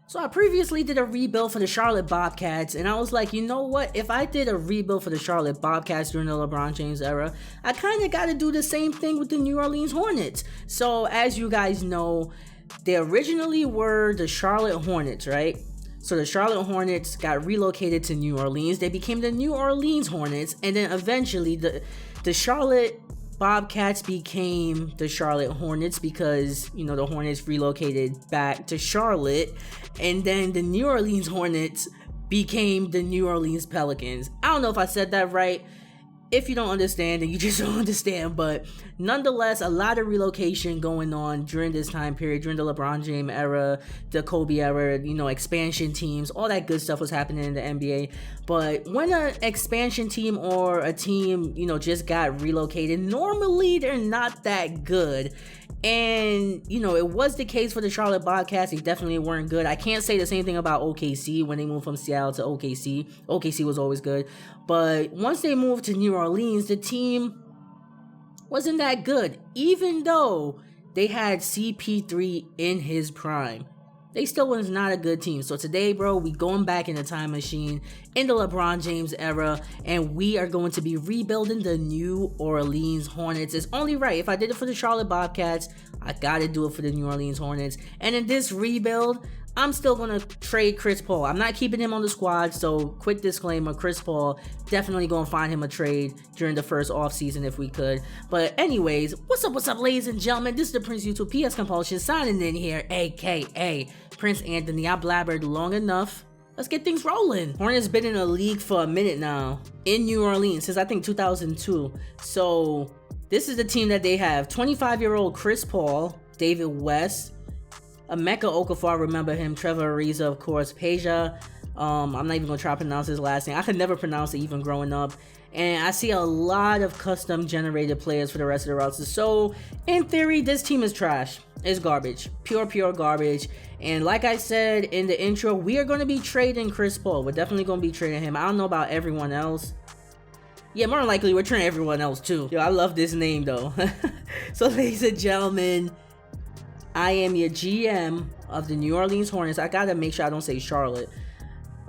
So I previously did a rebuild for the Charlotte Bobcats, and I was like, you know what? If I did a rebuild for the Charlotte Bobcats during the LeBron James era, I kind of got to do the same thing with the New Orleans Hornets. So as you guys know, they originally were the Charlotte Hornets, right? So the Charlotte Hornets got relocated to New Orleans. They became the New Orleans Hornets, and then eventually the Charlotte Bobcats became the Charlotte Hornets because, you know, the Hornets relocated back to Charlotte, and then the New Orleans Hornets became the New Orleans Pelicans. I don't know if I said that right. If you don't understand, then you just don't understand, but nonetheless, a lot of relocation going on during this time period, during the LeBron James era, the Kobe era, you know, expansion teams, all that good stuff was happening in the NBA. But when an expansion team or a team, you know, just got relocated, normally they're not that good. And, you know, it was the case for the Charlotte Bobcats. They definitely weren't good. I can't say the same thing about OKC when they moved from Seattle to OKC. OKC was always good. But once they moved to New Orleans, the team wasn't that good. Even though they had CP3 in his prime, they still was not a good team. So today, bro, we going back in the time machine in the LeBron James era, and we are going to be rebuilding the New Orleans Hornets. It's only right. If I did it for the Charlotte Bobcats, I gotta do it for the New Orleans Hornets. And in this rebuild, I'm still gonna trade Chris Paul. I'm not keeping him on the squad, so quick disclaimer, Chris Paul, definitely gonna find him a trade during the first offseason if we could. But anyways, what's up, ladies and gentlemen? This is the Prince YouTube PS Compulsion signing in here, aka Prince Anthony. I blabbered long enough. Let's get things rolling. Hornets been in the league for a minute now in New Orleans since I think 2002. So this is the team that they have. 25-year-old Chris Paul, David West, Emeka Okafor, remember him, Trevor Ariza, of course, Peja. I'm not even gonna try to pronounce his last name. I could never pronounce it even growing up. And I see a lot of custom generated players for the rest of the rosters. So in theory, this team is trash. It's garbage. Pure garbage. And like I said in the intro, we are going to be trading Chris Paul. We're definitely going to be trading him. I don't know about everyone else. Yeah, more than likely, we're trading everyone else too. Yo, I love this name though. So ladies and gentlemen, I am your GM of the New Orleans Hornets. I gotta make sure I don't say Charlotte.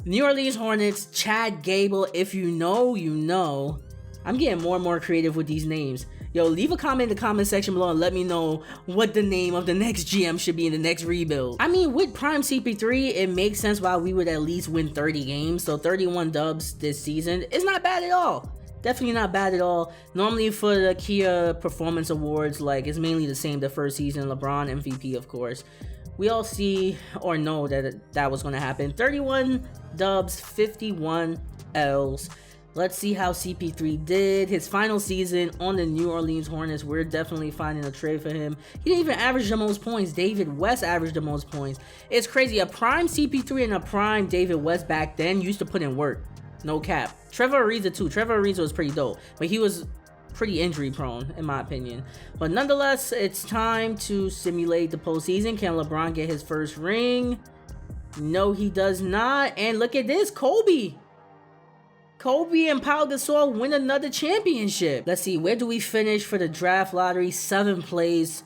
New Orleans Hornets, Chad Gable. If you know, you know. I'm getting more and more creative with these names. Yo, leave a comment in the comment section below and let me know what the name of the next GM should be in the next rebuild. I mean, with prime CP3, it makes sense why we would at least win 30 games. So 31 dubs this season is not bad at all. Definitely not bad at all. Normally for the Kia Performance Awards, like, it's mainly the same the first season. LeBron MVP, of course. We all see or know that that was going to happen. 31 dubs, 51 L's. Let's see how CP3 did. His final season on the New Orleans Hornets, we're definitely finding a trade for him. He didn't even average the most points. David West averaged the most points. It's crazy. A prime CP3 and a prime David West back then used to put in work. No cap. Trevor Ariza too. Trevor Ariza was pretty dope, but he was pretty injury prone in my opinion. But nonetheless, it's time to simulate the postseason. Can LeBron get his first ring? No, he does not. And look at this, Kobe and Pau Gasol win another championship. Let's see, where do we finish for the draft lottery? 7th place.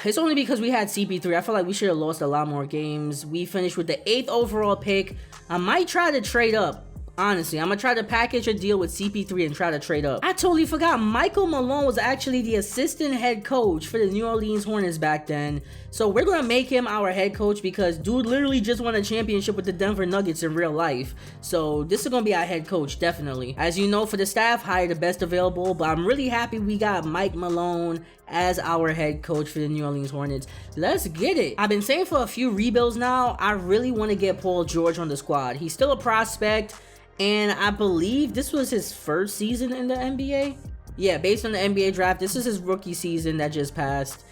It's only because we had CP3. I feel like we should have lost a lot more games. We finished with the 8th overall pick. I might try to trade up. Honestly, I'm gonna try to package a deal with CP3 and try to trade up. I totally forgot Michael Malone was actually the assistant head coach for the New Orleans Hornets back then. So we're gonna make him our head coach because dude literally just won a championship with the Denver Nuggets in real life. So this is gonna be our head coach, definitely. As you know, for the staff, hire the best available, but I'm really happy we got Mike Malone as our head coach for the New Orleans Hornets. Let's get it. I've been saying for a few rebuilds now, I really want to get Paul George on the squad. He's still a prospect. And I believe this was his first season in the NBA. Yeah, based on the NBA draft, this is his rookie season that just passed.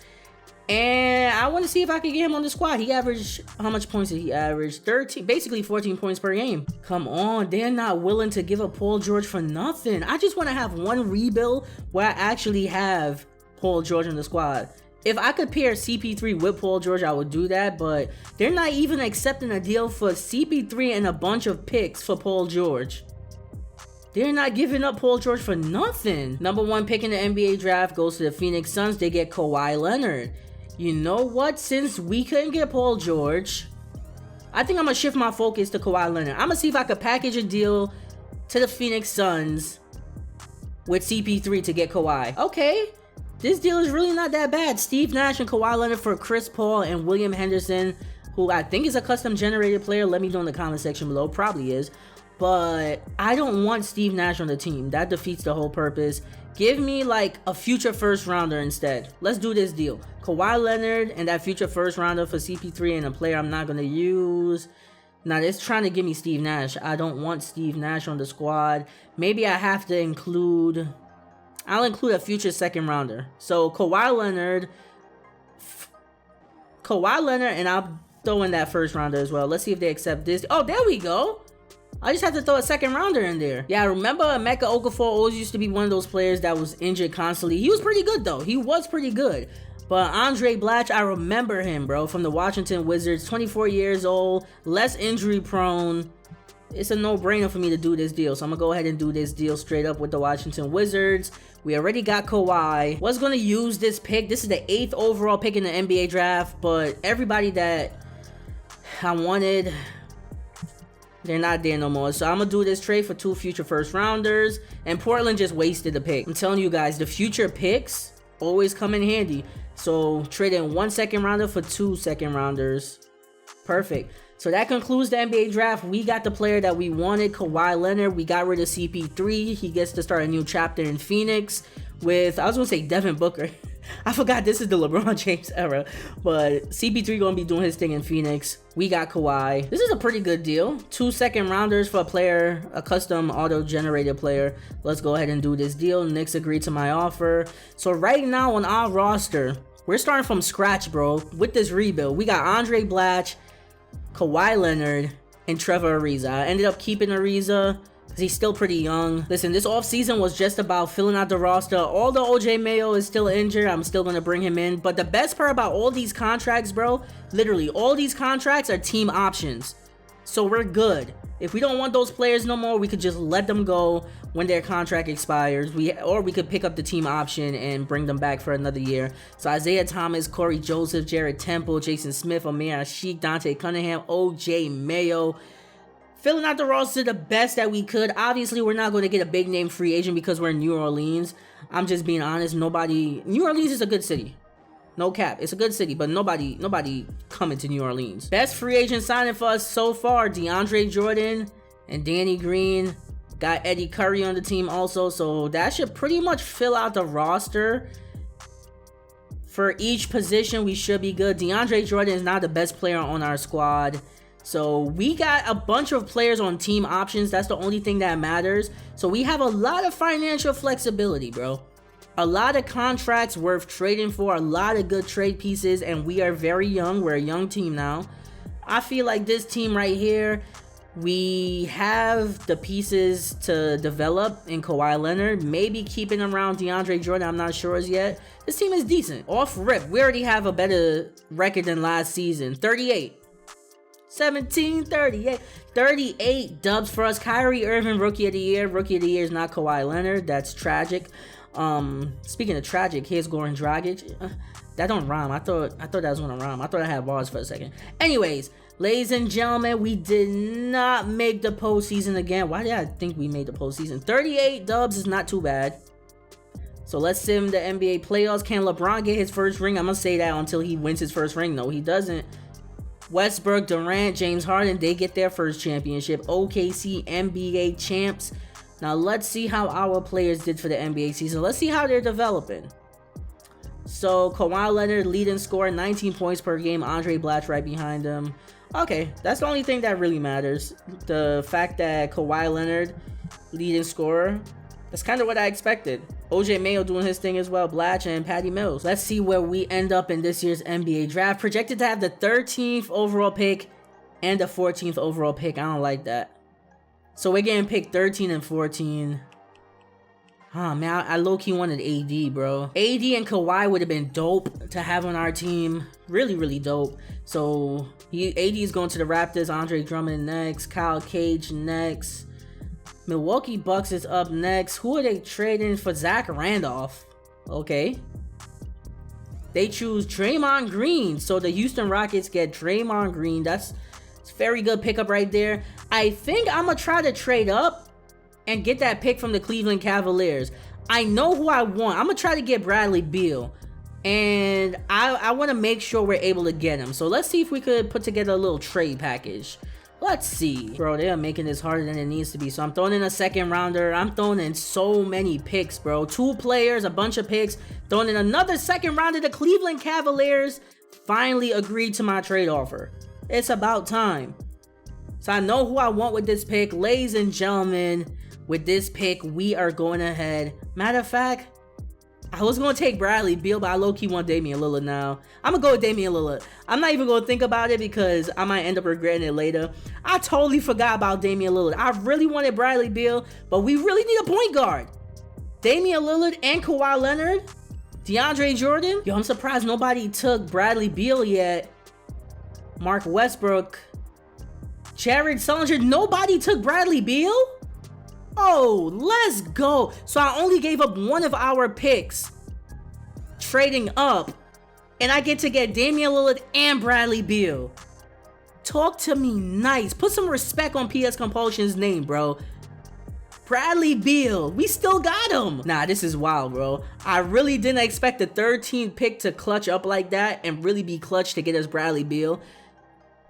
And I want to see if I can get him on the squad. He averaged, how much points did he average? 13, basically 14 points per game. Come on, they're not willing to give up Paul George for nothing. I just want to have one rebuild where I actually have Paul George on the squad. If I could pair CP3 with Paul George, I would do that, but they're not even accepting a deal for CP3 and a bunch of picks for Paul George. They're not giving up Paul George for nothing. Number 1 pick in the NBA draft goes to the Phoenix Suns. They get Kawhi Leonard. You know what? Since we couldn't get Paul George, I think I'm gonna shift my focus to Kawhi Leonard. I'm gonna see if I could package a deal to the Phoenix Suns with CP3 to get Kawhi. Okay, this deal is really not that bad. Steve Nash and Kawhi Leonard for Chris Paul and William Henderson, who I think is a custom generated player. Let me know in the comment section below. Probably is. But I don't want Steve Nash on the team. That defeats the whole purpose. Give me like a future first rounder instead. Let's do this deal. Kawhi Leonard and that future first rounder for CP3 and a player I'm not going to use. Now, it's trying to give me Steve Nash. I don't want Steve Nash on the squad. Maybe I have to include... I'll include a future second rounder. So, Kawhi Leonard, and I'll throw in that first rounder as well. Let's see if they accept this. Oh, there we go. I just have to throw a second rounder in there. Yeah, I remember Emeka Okafor always used to be one of those players that was injured constantly. He was pretty good, though. He was pretty good. But Andre Blatch, I remember him, bro, from the Washington Wizards. 24 years old, less injury prone. It's a no-brainer for me to do this deal. So I'm going to go ahead and do this deal straight up with the Washington Wizards. We already got Kawhi. Was going to use this pick. This is the 8th overall pick in the NBA draft. But everybody that I wanted, they're not there no more. So I'm going to do this trade for 2 future first rounders. And Portland just wasted the pick. I'm telling you guys, the future picks always come in handy. So trading 1 second rounder for 2 second rounders. Perfect. So that concludes the NBA draft. We got the player that we wanted, Kawhi Leonard. We got rid of CP3. He gets to start a new chapter in Phoenix with, I was going to say Devin Booker. I forgot this is the LeBron James era. But CP3 going to be doing his thing in Phoenix. We got Kawhi. This is a pretty good deal. 2 second rounders for a player, a custom auto-generated player. Let's go ahead and do this deal. Knicks agreed to my offer. So right now on our roster, we're starting from scratch, bro. With this rebuild, we got Andre Blatch, Kawhi Leonard, and Trevor Ariza. I ended up keeping Ariza because he's still pretty young. Listen, this offseason was just about filling out the roster. Although OJ Mayo is still injured, I'm still going to bring him in. But the best part about all these contracts, bro, literally all these contracts are team options. So we're good. If we don't want those players no more, we could just let them go when their contract expires. Or we could pick up the team option and bring them back for another year. So Isaiah Thomas, Corey Joseph, Jared Temple, Jason Smith, Amir Ashiq, Dante Cunningham, OJ Mayo. Filling out the roster the best that we could. Obviously, we're not going to get a big name free agent because we're in New Orleans. I'm just being honest. New Orleans is a good city. No cap. It's a good city, but nobody coming to New Orleans. Best free agent signing for us so far, DeAndre Jordan and Danny Green. Got Eddie Curry on the team also, so that should pretty much fill out the roster. For each position, we should be good. DeAndre Jordan is not the best player on our squad. So we got a bunch of players on team options. That's the only thing that matters. So we have a lot of financial flexibility, bro. A lot of contracts worth trading for, a lot of good trade pieces, and we are very young. We're a young team now. I feel like this team right here, we have the pieces to develop in Kawhi Leonard. Maybe keeping around DeAndre Jordan, I'm not sure as yet. This team is decent. Off rip, we already have a better record than last season. 38. 17, 38. 38 dubs for us. Kyrie Irving, Rookie of the Year. Rookie of the Year is not Kawhi Leonard. That's tragic. Speaking of tragic, here's Goran Dragic. That don't rhyme. I thought that was gonna rhyme. I thought I had bars for a second. Anyways, ladies and gentlemen, we did not make the postseason again. Why did I think we made the postseason? 38 dubs is not too bad. So let's sim the NBA playoffs. Can LeBron get his first ring? I'm gonna say that until he wins his first ring. No, he doesn't. Westbrook, Durant, James Harden, they get their first championship. OKC NBA champs. Now let's see how our players did for the NBA season. Let's see how they're developing. So Kawhi Leonard leading scorer, 19 points per game. Andre Blatch right behind him. Okay, that's the only thing that really matters. The fact that Kawhi Leonard leading scorer, that's kind of what I expected. OJ Mayo doing his thing as well. Blatch and Patty Mills. Let's see where we end up in this year's NBA draft. Projected to have the 13th overall pick and the 14th overall pick. I don't like that. So we're getting picked 13 and 14. Oh man, I low-key wanted AD, bro. AD and Kawhi would have been dope to have on our team. Really, really dope. So AD is going to the Raptors. Andre Drummond next. Kyle Cage next. Milwaukee Bucks is up next. Who are they trading for? Zach Randolph. Okay. They choose Draymond Green. So the Houston Rockets get Draymond Green. That's It's a very good pickup right there. I think I'm going to try to trade up and get that pick from the Cleveland Cavaliers. I know who I want. I'm going to try to get Bradley Beal. And I want to make sure we're able to get him. So let's see if we could put together a little trade package. Let's see. Bro, they are making this harder than it needs to be. So I'm throwing in a second rounder. I'm throwing in so many picks, bro. 2 players, a bunch of picks. Throwing in another second rounder. The Cleveland Cavaliers finally agreed to my trade offer. It's about time. So I know who I want with this pick. Ladies and gentlemen, with this pick, we are going ahead. Matter of fact, I was going to take Bradley Beal, but I low-key want Damian Lillard now. I'm going to go with Damian Lillard. I'm not even going to think about it because I might end up regretting it later. I totally forgot about Damian Lillard. I really wanted Bradley Beal, but we really need a point guard. Damian Lillard and Kawhi Leonard. DeAndre Jordan. Yo, I'm surprised nobody took Bradley Beal yet. Mark Westbrook. Jared Sullinger. Nobody took Bradley Beal? Oh, let's go. So I only gave up one of our picks trading up, and I get to get Damian Lillard and Bradley Beal. Talk to me nice. Put some respect on PS Compulsion's name, bro. Bradley Beal. We still got him. Nah, this is wild, bro. I really didn't expect the 13th pick to clutch up like that and really be clutch to get us Bradley Beal.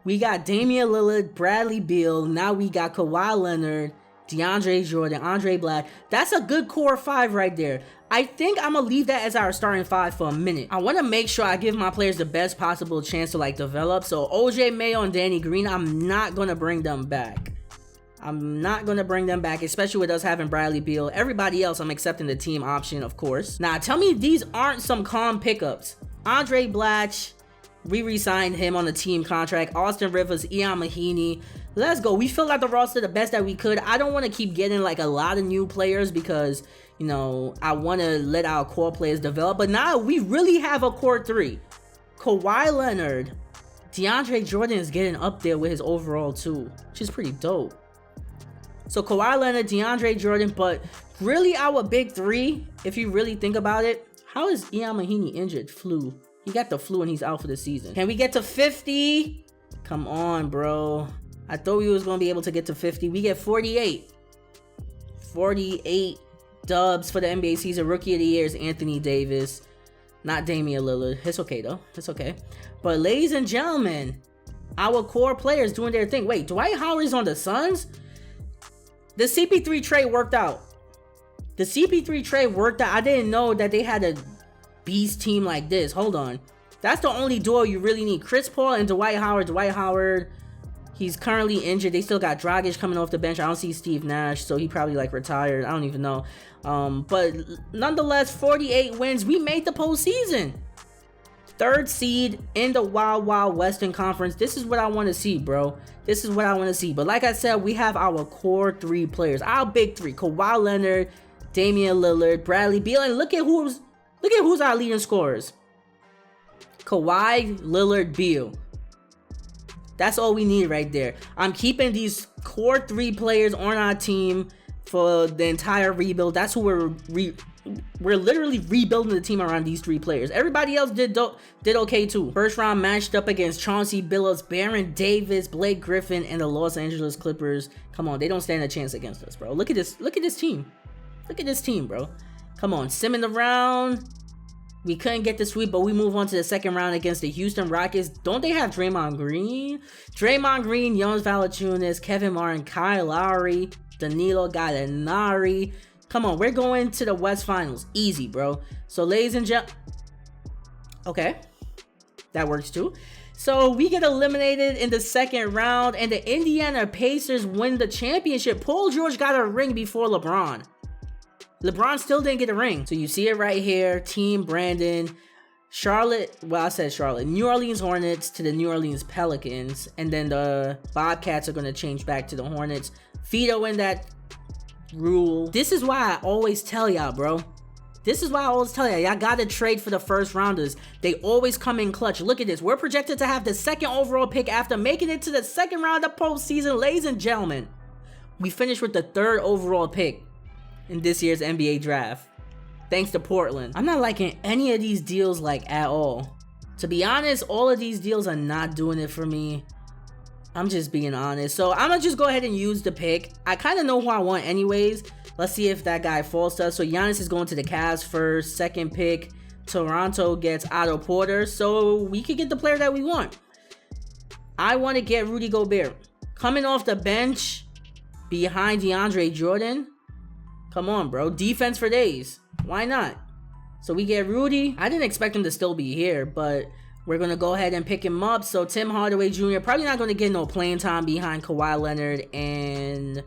We got Damian Lillard, Bradley Beal. Now we got Kawhi Leonard, DeAndre Jordan, Andre Black. That's a good core 5 right there. I think I'm gonna leave that as our starting 5 for a minute. I want to make sure I give my players the best possible chance to develop. So OJ Mayo and Danny Green, I'm not gonna bring them back. I'm not gonna bring them back, especially with us having Bradley Beal. Everybody else, I'm accepting the team option, of course. Now, tell me these aren't some calm pickups. Andre Blatch, we re-signed him on the team contract. Austin Rivers, Ian Mahinmi. Let's go. We filled out the roster the best that we could. I don't want to keep getting a lot of new players because, you know, I want to let our core players develop. But now we really have a core 3. Kawhi Leonard. DeAndre Jordan is getting up there with his overall too, which is pretty dope. So Kawhi Leonard, DeAndre Jordan, but really our big 3, if you really think about it, how is Ian Mahinmi injured? Flu. He got the flu and he's out for the season. Can we get to 50? Come on, bro. I thought we was going to be able to get to 50. We get 48. 48 dubs for the NBA season. Rookie of the Year is Anthony Davis. Not Damian Lillard. It's okay, though. It's okay. But ladies and gentlemen, our core players doing their thing. Wait, Dwight Howard's on the Suns? The CP3 trade worked out. The CP3 trade worked out. I didn't know that they had a beast team like this. Hold on. That's the only duo you really need. Chris Paul and Dwight Howard. Dwight Howard, he's currently injured. They still got Dragic coming off the bench. I don't see Steve Nash, so he probably retired. I don't even know. But nonetheless, 48 wins. We made the postseason. 3rd seed in the Wild Wild Western Conference. This is what I want to see, bro. This is what I want to see. But like I said, we have our core 3 players. Our big 3. Kawhi Leonard, Damian Lillard, Bradley Beal. And look at who's our leading scorers. Kawhi, Lillard, Beal. That's all we need right there. I'm keeping these core 3 players on our team for the entire rebuild. That's who we're literally rebuilding the team around these 3 players. Everybody else did okay too. First round matched up against Chauncey Billups, Baron Davis, Blake Griffin, and the Los Angeles Clippers. Come on, they don't stand a chance against us, bro. Look at this team. Look at this team, bro. Come on, simming around. We couldn't get the sweep, but we move on to the 2nd round against the Houston Rockets. Don't they have Draymond Green? Draymond Green, Jonas Valanciunas, Kevin Martin, Kyle Lowry, Danilo Gallinari. Come on, we're going to the West Finals. Easy, bro. So, ladies and gentlemen. Okay. That works too. So, we get eliminated in the 2nd round, and the Indiana Pacers win the championship. Paul George got a ring before LeBron. LeBron still didn't get a ring. So you see it right here. Team Brandon. Charlotte. Well, I said Charlotte. New Orleans Hornets to the New Orleans Pelicans. And then the Bobcats are going to change back to the Hornets. Veto in that rule. This is why I always tell y'all, bro. This is why I always tell y'all. Y'all got to trade for the first rounders. They always come in clutch. Look at this. We're projected to have the 2nd overall pick after making it to the 2nd round of postseason. Ladies and gentlemen, we finished with the 3rd overall pick in this year's NBA draft, thanks to Portland. I'm not liking any of these deals at all. To be honest, all of these deals are not doing it for me. I'm just being honest. So I'm gonna just go ahead and use the pick. I kind of know who I want anyways. Let's see if that guy falls to us. So Giannis is going to the Cavs first. Second pick, Toronto gets Otto Porter. So we could get the player that we want. I want to get Rudy Gobert. Coming off the bench behind DeAndre Jordan. Come on, bro. Defense for days. Why not? So we get Rudy. I didn't expect him to still be here, but we're going to go ahead and pick him up. So Tim Hardaway Jr. probably not going to get no playing time behind Kawhi Leonard and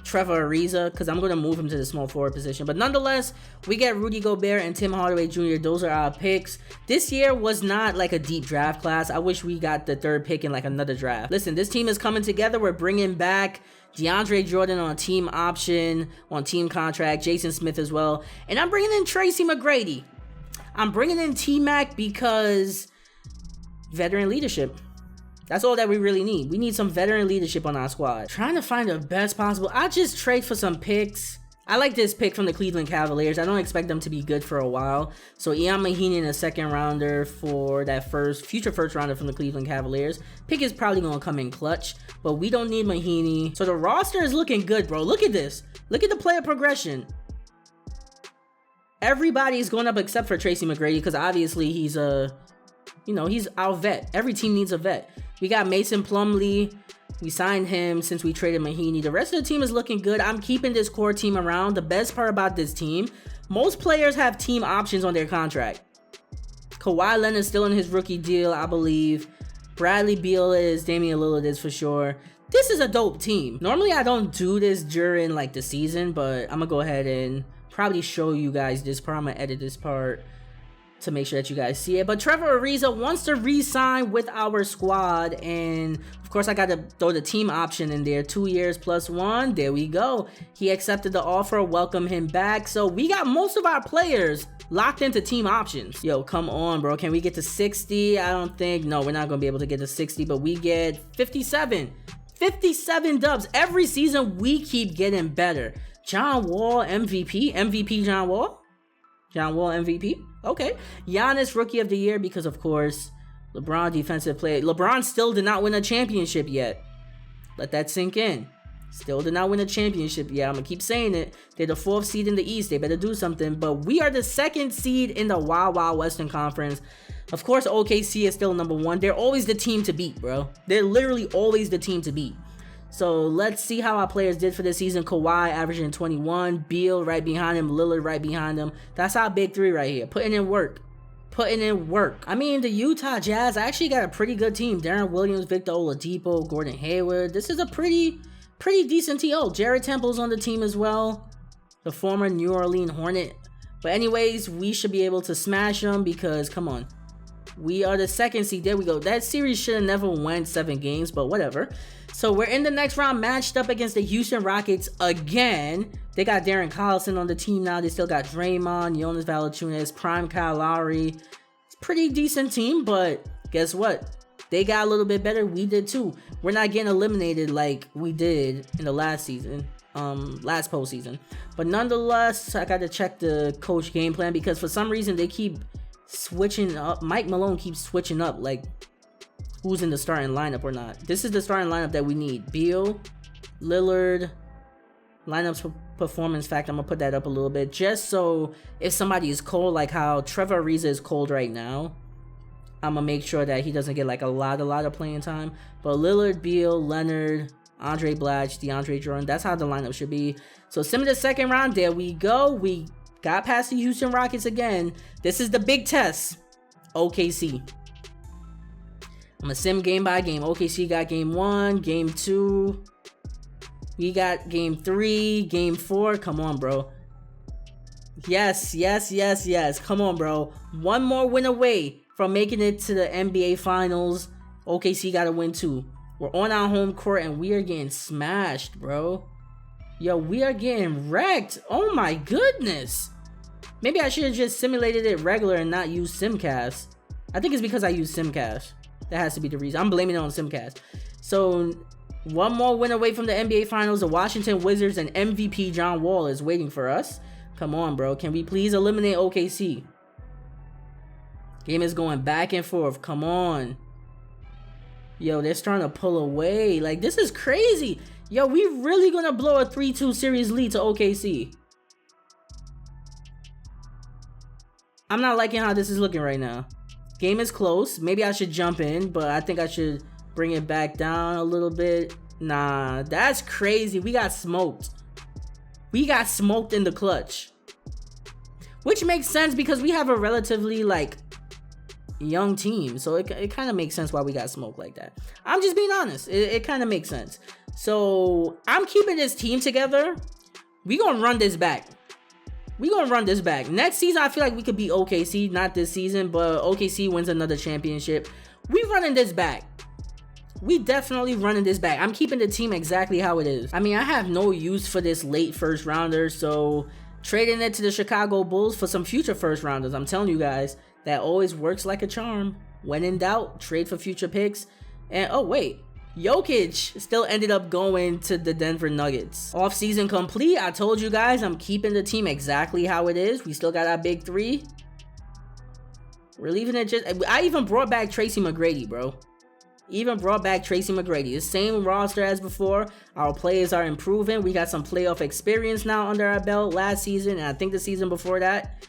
Trevor Ariza, because I'm going to move him to the small forward position. But nonetheless, we get Rudy Gobert and Tim Hardaway Jr. Those are our picks. This year was not like a deep draft class. I wish we got the third pick in like another draft. Listen, this team is coming together. We're bringing back DeAndre Jordan on team option, on team contract, Jason Smith as well. And I'm bringing in Tracy McGrady. I'm bringing in T-Mac because veteran leadership. That's all that we really need. We need some veteran leadership on our squad. Trying to find the best possible. I'll just trade for some picks. I like this pick from the Cleveland Cavaliers. I don't expect them to be good for a while. So Ian Mahinmi, a second rounder for that future first rounder from the Cleveland Cavaliers. Pick is probably going to come in clutch, but we don't need Mahinmi. So the roster is looking good, bro. Look at this. Look at the player progression. Everybody's going up except for Tracy McGrady because obviously he's he's our vet. Every team needs a vet. We got Mason Plumlee. We signed him since we traded Mahinmi. The rest of the team is looking good. I'm keeping this core team around. The best part about this team, most players have team options on their contract. Kawhi Leonard's still in his rookie deal, I believe. Bradley Beal is. Damian Lillard is for sure. This is a dope team. Normally, I don't do this during like the season, but I'm going to go ahead and probably show you guys this part. I'm going to edit this part to make sure that you guys see it. But Trevor Ariza wants to re-sign with our squad, and of course I got to throw the team option in there. 2 years plus 1. There we go. He accepted the offer. Welcome him back. So we got most of our players locked into team options. Yo, come on, bro. Can we get to 60? I don't think. No, we're not gonna be able to get to 60, but we get 57 dubs every season. We keep getting better. John Wall MVP John Wall MVP. Okay. Giannis Rookie of the Year because, of course, LeBron Defensive Player. LeBron still did not win a championship yet. Let that sink in. Still did not win a championship yet. I'm going to keep saying it. They're the 4th seed in the East. They better do something. But we are the 2nd seed in the Wild Wild Western Conference. Of course, OKC is still number 1. They're always the team to beat, bro. They're literally always the team to beat. So let's see how our players did for this season. Kawhi averaging 21. Beal right behind him. Lillard right behind him. That's our big 3 right here. Putting in work. I mean, the Utah Jazz actually got a pretty good team. Darren Williams, Victor Oladipo, Gordon Hayward. This is a pretty decent team. Oh, Jared Temple's on the team as well. The former New Orleans Hornet. But anyways, we should be able to smash them because, come on. We are the 2nd seed. There we go. That series should have never went 7 games, but whatever. So we're in the next round, matched up against the Houston Rockets again. They got Darren Collison on the team now. They still got Draymond, Jonas Valanciunas, Prime Kyle Lowry. It's a pretty decent team, but guess what? They got a little bit better. We did too. We're not getting eliminated like we did in the last season, last postseason. But nonetheless, I got to check the coach game plan because for some reason they keep switching up. Mike Malone keeps switching up like who's in the starting lineup or not. This is the starting lineup that we need. Beal, Lillard, lineups performance factor. I'm gonna put that up a little bit just so if somebody is cold, like how Trevor Ariza is cold right now, I'm gonna make sure that he doesn't get like a lot of playing time. But Lillard, Beal, Leonard, Andre Blatch, DeAndre Jordan, that's how the lineup should be. So sim the 2nd round. There we go. We got past the Houston Rockets again. This is the big test. OKC. I'm gonna sim game by game. OKC got game 1, game 2. We got game 3, game 4. Come on, bro. Yes. Come on, bro. One more win away from making it to the NBA Finals. OKC got to win too. We're on our home court and we are getting smashed, bro. Yo, we are getting wrecked. Oh my goodness. Maybe I should have just simulated it regular and not used Simcast. I think it's because I use Simcast. That has to be the reason. I'm blaming it on Simcast. So, one more win away from the NBA Finals. The Washington Wizards and MVP John Wall is waiting for us. Come on, bro. Can we please eliminate OKC? Game is going back and forth. Come on. Yo, they're starting to pull away. Like, this is crazy. Yo, we really gonna blow a 3-2 series lead to OKC. I'm not liking how this is looking right now. Game is close. Maybe I should jump in, but I think I should bring it back down a little bit. Nah, that's crazy. We got smoked. We got smoked in the clutch. Which makes sense because we have a relatively, like, young team. So it kind of makes sense why we got smoked like that. I'm just being honest. It kind of makes sense. So I'm keeping this team together. We gonna run this back. We gonna run this back. Next season, I feel like we could beat OKC. Not this season, but OKC wins another championship. We running this back. We definitely running this back. I'm keeping the team exactly how it is. I mean, I have no use for this late first rounder, so trading it to the Chicago Bulls for some future first rounders. I'm telling you guys, that always works like a charm. When in doubt, trade for future picks. And oh wait, Jokic still ended up going to the Denver Nuggets. Off-season complete. I told you guys I'm keeping the team exactly how it is. We still got our big three. We're leaving it just... I even brought back Tracy McGrady, bro. Even brought back Tracy McGrady. The same roster as before. Our players are improving. We got some playoff experience now under our belt last season, and I think the season before that.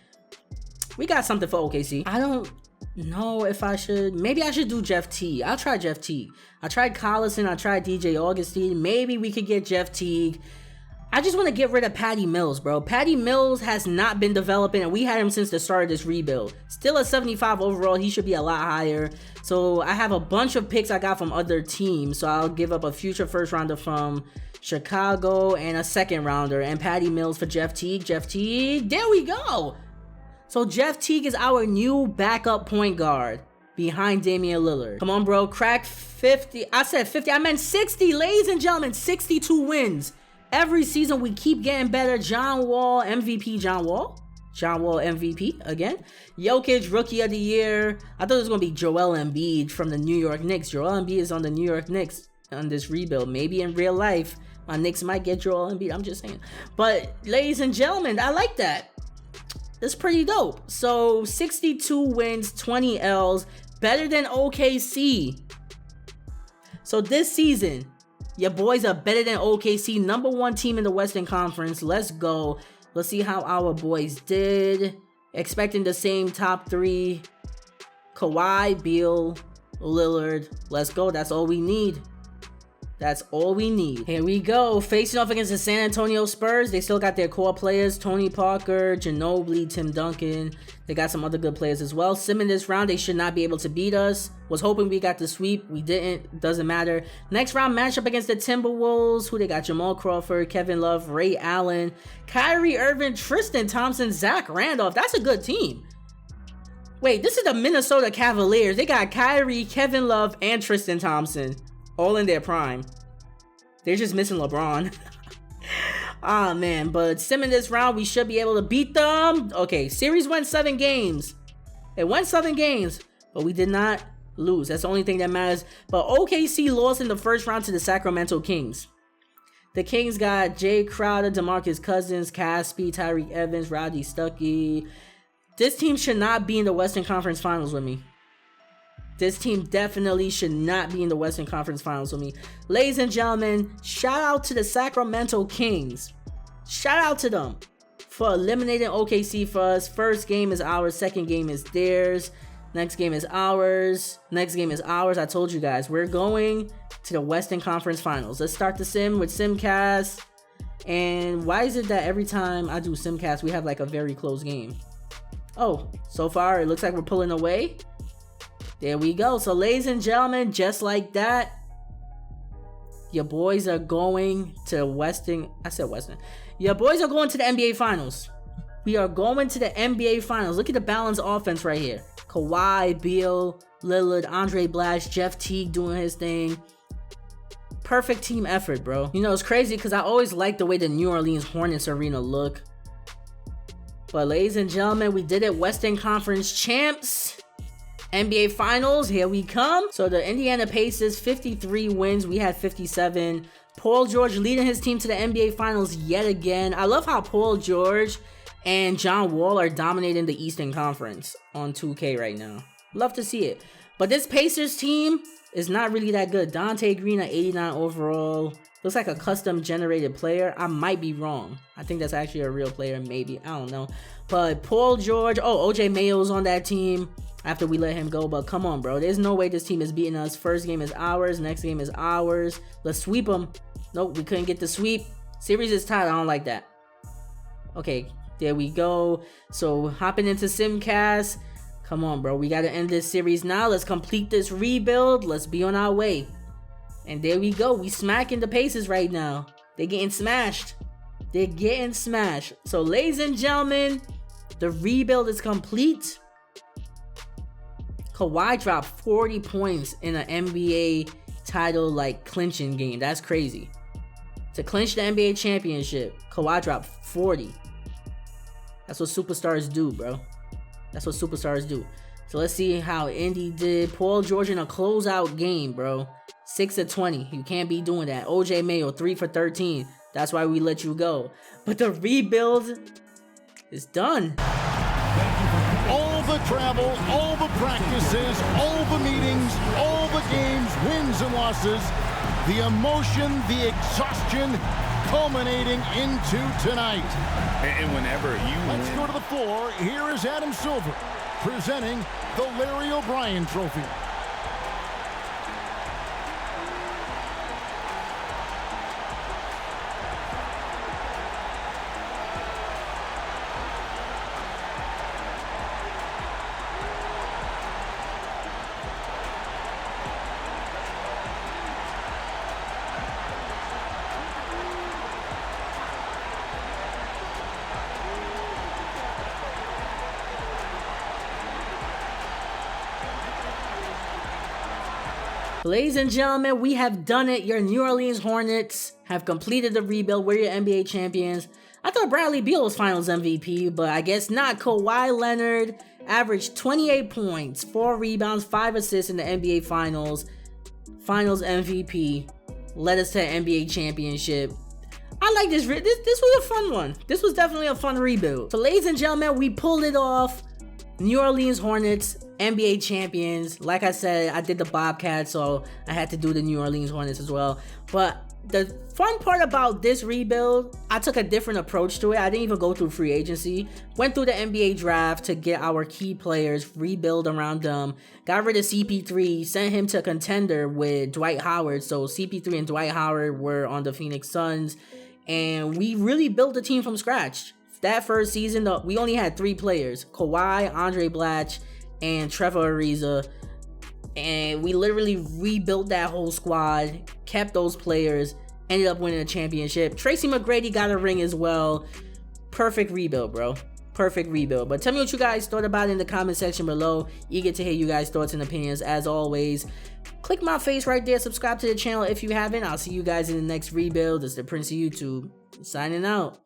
We got something for OKC. I don't know if I should. Maybe I should do Jeff Teague. I'll try Jeff Teague. I tried Collison. I tried DJ Augustine. Maybe we could get Jeff Teague. I just want to get rid of Patty Mills, bro. Patty Mills has not been developing, and we had him since the start of this rebuild. Still a 75 overall. He should be a lot higher. So I have a bunch of picks I got from other teams. So I'll give up a future first rounder from Chicago and a second rounder. And Patty Mills for Jeff Teague. Jeff Teague. There we go. So Jeff Teague is our new backup point guard behind Damian Lillard. Come on, bro. Crack 50. I said 50. I meant 60. Ladies and gentlemen, 62 wins. Every season, we keep getting better. John Wall, MVP. John Wall MVP again. Jokic, Rookie of the Year. I thought it was going to be Joel Embiid from the New York Knicks. Joel Embiid is on the New York Knicks on this rebuild. Maybe in real life, my Knicks might get Joel Embiid. I'm just saying. But, ladies and gentlemen, I like that. That's pretty dope. So, 62 wins, 20 L's. Better than OKC. So, this season... your boys are better than OKC, number one team in the Western Conference. Let's go. Let's see how our boys did. Expecting the same top three. Kawhi, Beal, Lillard. Let's go. That's all we need. That's all we need. Here we go. Facing off against the San Antonio Spurs. They still got their core players. Tony Parker, Ginobili, Tim Duncan. They got some other good players as well. Simmons this round, they should not be able to beat us. Was hoping we got the sweep. We didn't. Doesn't matter. Next round matchup against the Timberwolves. Who they got? Jamal Crawford, Kevin Love, Ray Allen, Kyrie Irving, Tristan Thompson, Zach Randolph. That's a good team. Wait, this is the Minnesota Cavaliers. They got Kyrie, Kevin Love, and Tristan Thompson. All in their prime. They're just missing LeBron. Ah, man. But Simmons this round, we should be able to beat them. Okay, series went 7 games. It went 7 games, but we did not lose. That's the only thing that matters. But OKC lost in the first round to the Sacramento Kings. The Kings got Jay Crowder, DeMarcus Cousins, Caspi, Tyreek Evans, Rodney Stuckey. This team should not be in the Western Conference Finals with me. This team definitely should not be in the Western Conference Finals with me. Ladies and gentlemen, shout out to the Sacramento Kings. Shout out to them for eliminating OKC for us. First game is ours. Second game is theirs. Next game is ours. Next game is ours. I told you guys, we're going to the Western Conference Finals. Let's start the sim with Simcast. And why is it that every time I do Simcast, we have like a very close game? Oh, so far it looks like we're pulling away. There we go. So, ladies and gentlemen, just like that, your boys are going to Western. I said Western. Your boys are going to the NBA Finals. We are going to the NBA Finals. Look at the balanced offense right here. Kawhi, Beal, Lillard, Andre Blash, Jeff Teague doing his thing. Perfect team effort, bro. You know, it's crazy because I always like the way the New Orleans Hornets arena look. But, ladies and gentlemen, we did it. Western Conference champs. NBA Finals, here we come. So the Indiana Pacers, 53 wins. We had 57. Paul George leading his team to the NBA Finals yet again. I love how Paul George and John Wall are dominating the Eastern Conference on 2K right now. Love to see it. But this Pacers team, is not really that good. Dante Green at 89 overall. Looks like a custom generated player. I might be wrong. I think that's actually a real player, maybe. I don't know. But Paul George. Oh, OJ Mayo's on that team after we let him go. But come on, bro. There's no way this team is beating us. First game is ours. Next game is ours. Let's sweep them. Nope, we couldn't get the sweep. Series is tied. I don't like that. Okay, there we go. So hopping into Simcast. Come on, bro. We got to end this series now. Let's complete this rebuild. Let's be on our way. And there we go. We smacking the Pacers right now. They're getting smashed. They're getting smashed. So, ladies and gentlemen, the rebuild is complete. Kawhi dropped 40 points in an NBA title, like, clinching game. That's crazy. To clinch the NBA championship, Kawhi dropped 40. That's what superstars do, bro. That's what superstars do. So, let's see how Indy did. Paul George in a closeout game, bro. 6 of 20. You can't be doing that. OJ Mayo, 3 for 13. That's why we let you go. But the rebuild is done. All the travel, all the practices, all the meetings, all the games, wins and losses, the emotion, the exhaustion, culminating into tonight. And whenever you Let's go to the floor. Here is Adam Silver presenting the Larry O'Brien Trophy. Ladies and gentlemen, we have done it. Your New Orleans Hornets have completed the rebuild. We're your NBA champions. I thought Bradley Beal was Finals MVP, but I guess not. Kawhi Leonard averaged 28 points, 4 rebounds, 5 assists in the NBA Finals. Finals MVP. Led us to an NBA championship. I like this. This was a fun one. This was definitely a fun rebuild. So, ladies and gentlemen, we pulled it off. New Orleans Hornets, NBA champions. Like I said, I did the Bobcats, so I had to do the New Orleans Hornets as well. But the fun part about this rebuild, I took a different approach to it. I didn't even go through free agency. Went through the NBA draft to get our key players, rebuild around them. Got rid of CP3, sent him to contender with Dwight Howard. So CP3 and Dwight Howard were on the Phoenix Suns. And we really built the team from scratch. That first season, we only had 3 players. Kawhi, Andre Blatch, and Trevor Ariza. And we literally rebuilt that whole squad, kept those players, ended up winning a championship. Tracy McGrady got a ring as well. Perfect rebuild, bro. Perfect rebuild. But tell me what you guys thought about it in the comment section below. Eager to hear you guys' thoughts and opinions as always. Click my face right there. Subscribe to the channel if you haven't. I'll see you guys in the next rebuild. It's the Prince of YouTube signing out.